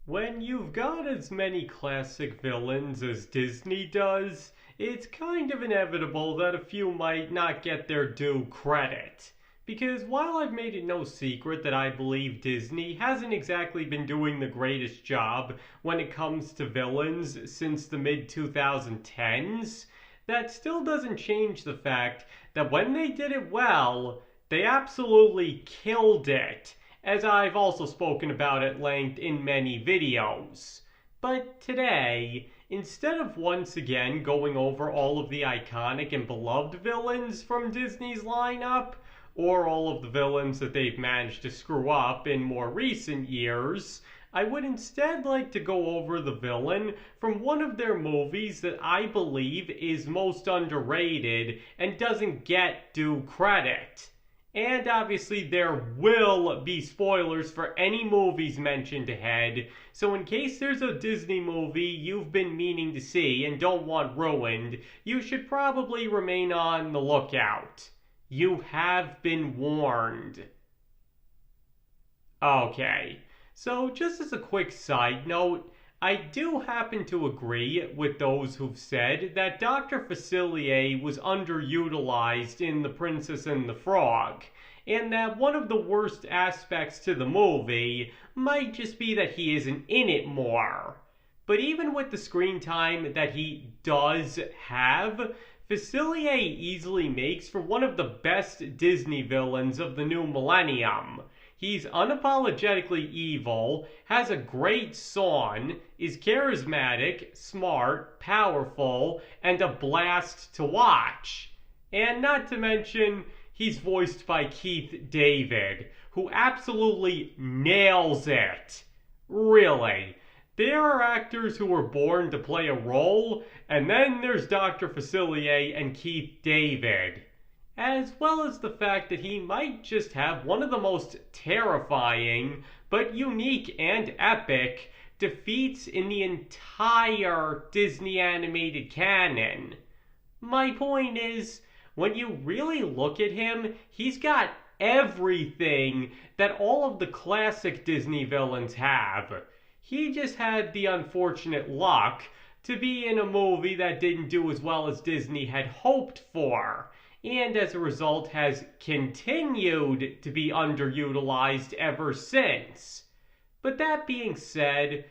When you've got as many classic villains as Disney does, it's kind of inevitable that a few might not get their due credit. Because while I've made it no secret that I believe Disney hasn't exactly been doing the greatest job when it comes to villains since the mid 2010s, that still doesn't change the fact that when they did it well, they absolutely killed it, as I've also spoken about at length in many videos. But today, instead of once again going over all of the iconic and beloved villains from Disney's lineup, or all of the villains that they've managed to screw up in more recent years, I would instead like to go over the villain from one of their movies that I believe is most underrated and doesn't get due credit. And obviously there will be spoilers for any movies mentioned ahead, so in case there's a Disney movie you've been meaning to see and don't want ruined, you should probably remain on the lookout. You have been warned. Okay, so just as a quick side note, I do happen to agree with those who've said that Dr. Facilier was underutilized in The Princess and the Frog, and that one of the worst aspects to the movie might just be that he isn't in it more. But even with the screen time that he does have, Facilier easily makes for one of the best Disney villains of the new millennium. He's unapologetically evil, has a great song, is charismatic, smart, powerful, and a blast to watch. And not to mention, he's voiced by Keith David, who absolutely nails it. Really. There are actors who were born to play a role, and then there's Dr. Facilier and Keith David. As well as the fact that he might just have one of the most terrifying, but unique and epic, defeats in the entire Disney animated canon. My point is, when you really look at him, he's got everything that all of the classic Disney villains have. He just had the unfortunate luck to be in a movie that didn't do as well as Disney had hoped for, and as a result has continued to be underutilized ever since. But that being said,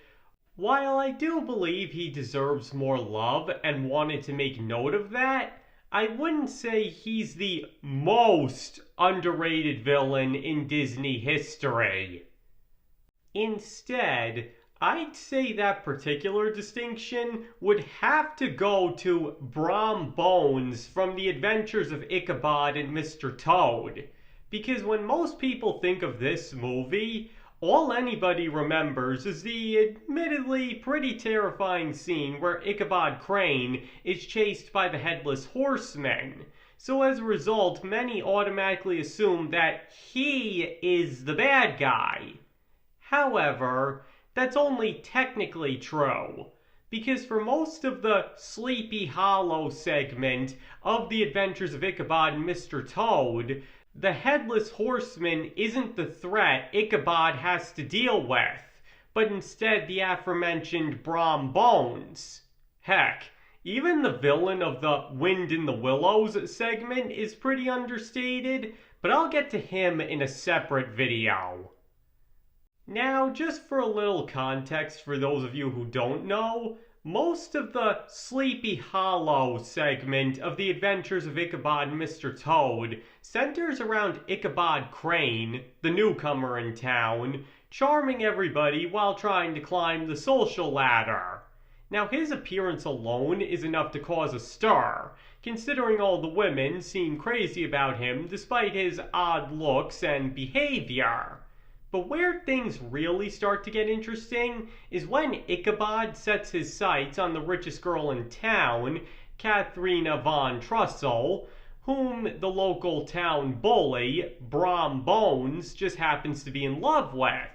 while I do believe he deserves more love and wanted to make note of that, I wouldn't say he's the most underrated villain in Disney history. Instead, I'd say that particular distinction would have to go to Brom Bones from The Adventures of Ichabod and Mr. Toad. Because when most people think of this movie, all anybody remembers is the admittedly pretty terrifying scene where Ichabod Crane is chased by the Headless Horseman. So as a result, many automatically assume that he is the bad guy. However, that's only technically true, because for most of the Sleepy Hollow segment of The Adventures of Ichabod and Mr. Toad, the Headless Horseman isn't the threat Ichabod has to deal with, but instead the aforementioned Brom Bones. Heck, even the villain of the Wind in the Willows segment is pretty understated, but I'll get to him in a separate video. Now, just for a little context for those of you who don't know, most of the Sleepy Hollow segment of The Adventures of Ichabod and Mr. Toad centers around Ichabod Crane, the newcomer in town, charming everybody while trying to climb the social ladder. Now, his appearance alone is enough to cause a stir, considering all the women seem crazy about him despite his odd looks and behavior. But where things really start to get interesting is when Ichabod sets his sights on the richest girl in town, Katharina von Trussell, whom the local town bully, Brom Bones, just happens to be in love with.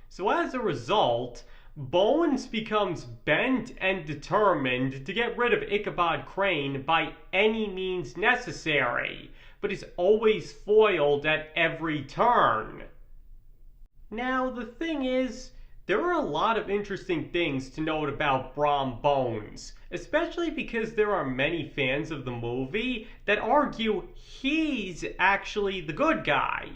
So as a result, Bones becomes bent and determined to get rid of Ichabod Crane by any means necessary, but is always foiled at every turn. Now, the thing is, There are a lot of interesting things to note about Brom Bones, especially because there are many fans of the movie that argue he's actually the good guy.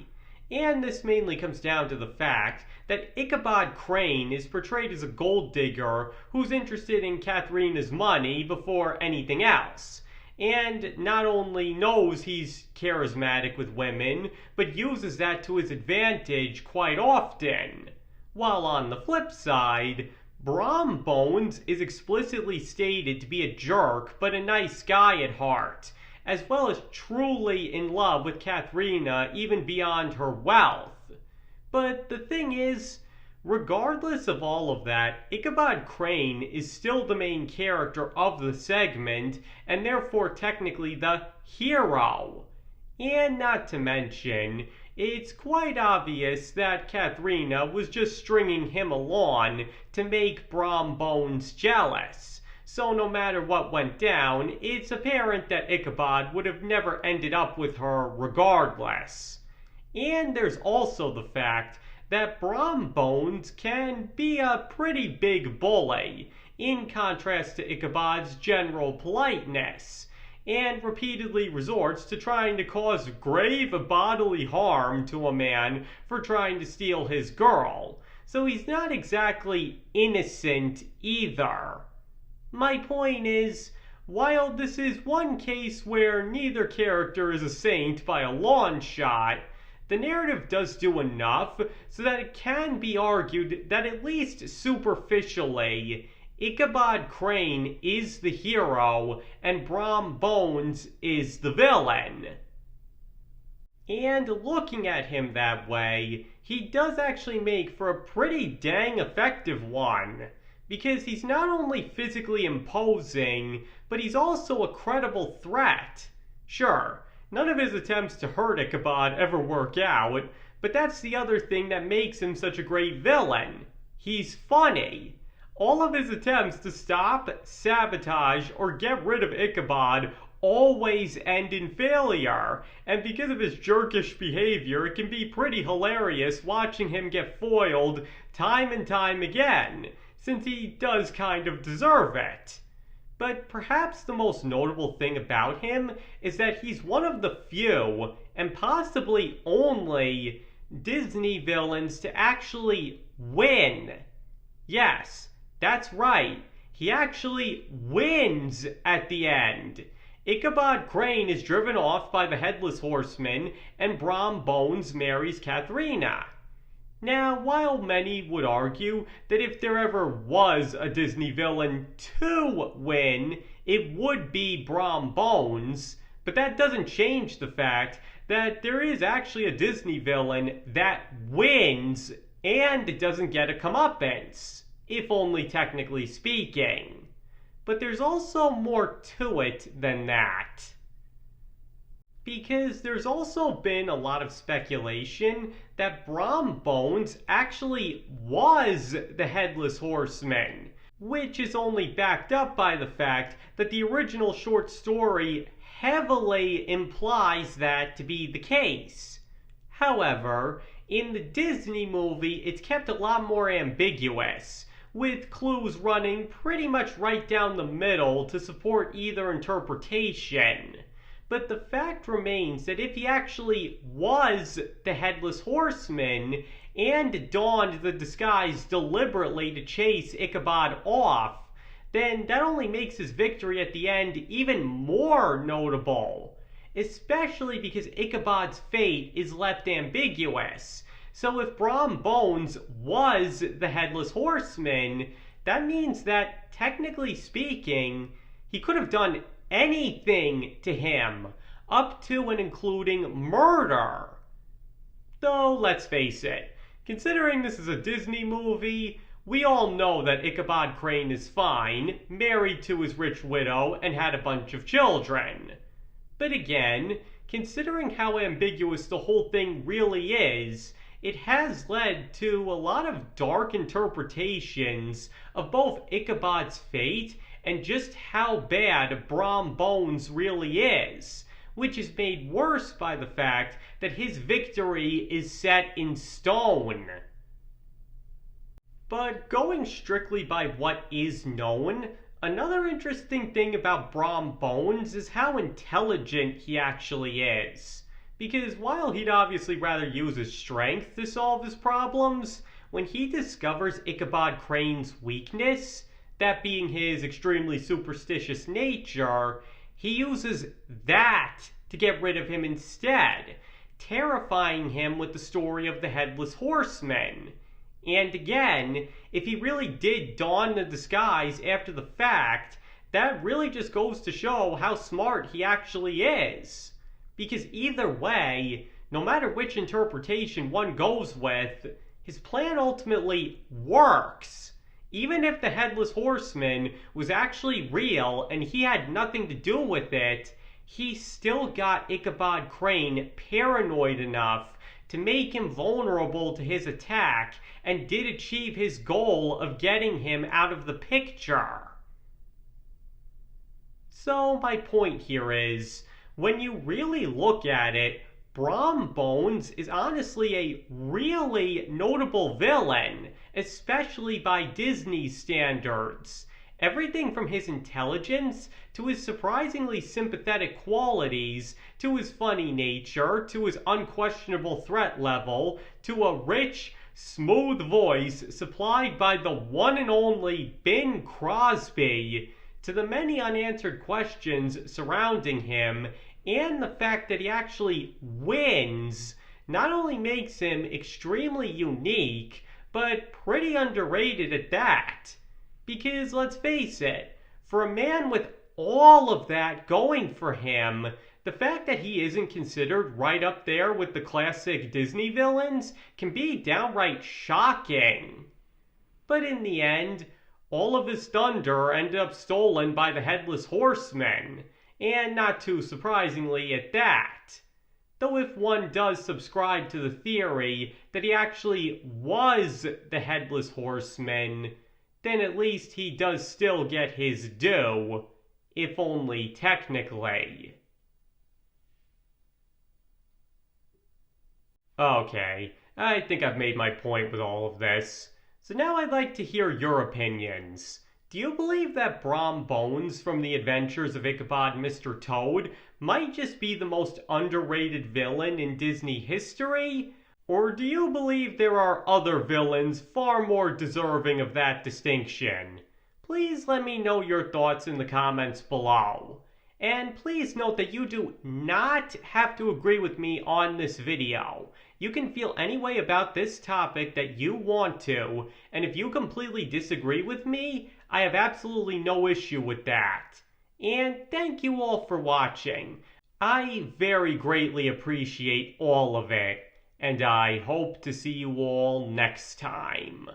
And this mainly comes down to the fact that Ichabod Crane is portrayed as a gold digger who's interested in Katharina's money before anything else, and not only knows he's charismatic with women, but uses that to his advantage quite often. While on the flip side, Brom Bones is explicitly stated to be a jerk but a nice guy at heart, as well as truly in love with Katharina even beyond her wealth. But the thing is, regardless of all of that, Ichabod Crane is still the main character of the segment, and therefore technically the hero. And not to mention, it's quite obvious that Katharina was just stringing him along to make Brom Bones jealous. So no matter what went down, it's apparent that Ichabod would have never ended up with her regardless. And there's also the fact that Brom Bones can be a pretty big bully, in contrast to Ichabod's general politeness, and repeatedly resorts to trying to cause grave bodily harm to a man for trying to steal his girl. So he's not exactly innocent either. My point is, while this is one case where neither character is a saint by a long shot, the narrative does do enough so that it can be argued that at least superficially, Ichabod Crane is the hero and Brom Bones is the villain. And looking at him that way, he does actually make for a pretty dang effective one, because he's not only physically imposing, but he's also a credible threat. Sure, none of his attempts to hurt Ichabod ever work out, but that's the other thing that makes him such a great villain. He's funny. All of his attempts to stop, sabotage, or get rid of Ichabod always end in failure, and because of his jerkish behavior, it can be pretty hilarious watching him get foiled time and time again, since he does kind of deserve it. But perhaps the most notable thing about him is that he's one of the few, and possibly only, Disney villains to actually win. Yes, that's right. He actually wins at the end. Ichabod Crane is driven off by the Headless Horseman, and Brom Bones marries Katharina. Now, while many would argue that if there ever was a Disney villain to win, it would be Brom Bones, but that doesn't change the fact that there is actually a Disney villain that wins and doesn't get a comeuppance, if only technically speaking. But there's also more to it than that. Because there's also been a lot of speculation that Brom Bones actually was the Headless Horseman, which is only backed up by the fact that the original short story heavily implies that to be the case. However, in the Disney movie, it's kept a lot more ambiguous, with clues running pretty much right down the middle to support either interpretation. But the fact remains that if he actually was the Headless Horseman and donned the disguise deliberately to chase Ichabod off, then that only makes his victory at the end even more notable, especially because Ichabod's fate is left ambiguous. So if Brom Bones was the Headless Horseman, that means that, technically speaking, he could have done anything to him, up to and including murder. Though, let's face it, considering this is a Disney movie, we all know that Ichabod Crane is fine, married to his rich widow, and had a bunch of children. But again, considering how ambiguous the whole thing really is, it has led to a lot of dark interpretations of both Ichabod's fate and just how bad Brom Bones really is, which is made worse by the fact that his victory is set in stone. But going strictly by what is known, another interesting thing about Brom Bones is how intelligent he actually is. Because while he'd obviously rather use his strength to solve his problems, when he discovers Ichabod Crane's weakness, that being his extremely superstitious nature, he uses that to get rid of him instead, terrifying him with the story of the Headless Horseman. And again, if he really did don the disguise after the fact, that really just goes to show how smart he actually is. Because either way, no matter which interpretation one goes with, his plan ultimately works. Even if the Headless Horseman was actually real and he had nothing to do with it, he still got Ichabod Crane paranoid enough to make him vulnerable to his attack and did achieve his goal of getting him out of the picture. So my point here is, when you really look at it, Brom Bones is honestly a really notable villain, especially by Disney's standards. Everything from his intelligence, to his surprisingly sympathetic qualities, to his funny nature, to his unquestionable threat level, to a rich, smooth voice supplied by the one and only Bing Crosby, to the many unanswered questions surrounding him, and the fact that he actually wins, not only makes him extremely unique, but pretty underrated at that. Because let's face it, for a man with all of that going for him, the fact that he isn't considered right up there with the classic Disney villains can be downright shocking. But in the end, all of his thunder ended up stolen by the Headless Horseman, and not too surprisingly at that. Though if one does subscribe to the theory that he actually was the Headless Horseman, then at least he does still get his due, if only technically. Okay, I think I've made my point with all of this. So now I'd like to hear your opinions. Do you believe that Brom Bones from the Adventures of Ichabod and Mr. Toad might just be the most underrated villain in Disney history? Or do you believe there are other villains far more deserving of that distinction? Please let me know your thoughts in the comments below. And please note that you do not have to agree with me on this video. You can feel any way about this topic that you want to, and if you completely disagree with me, I have absolutely no issue with that. And thank you all for watching. I very greatly appreciate all of it, and I hope to see you all next time.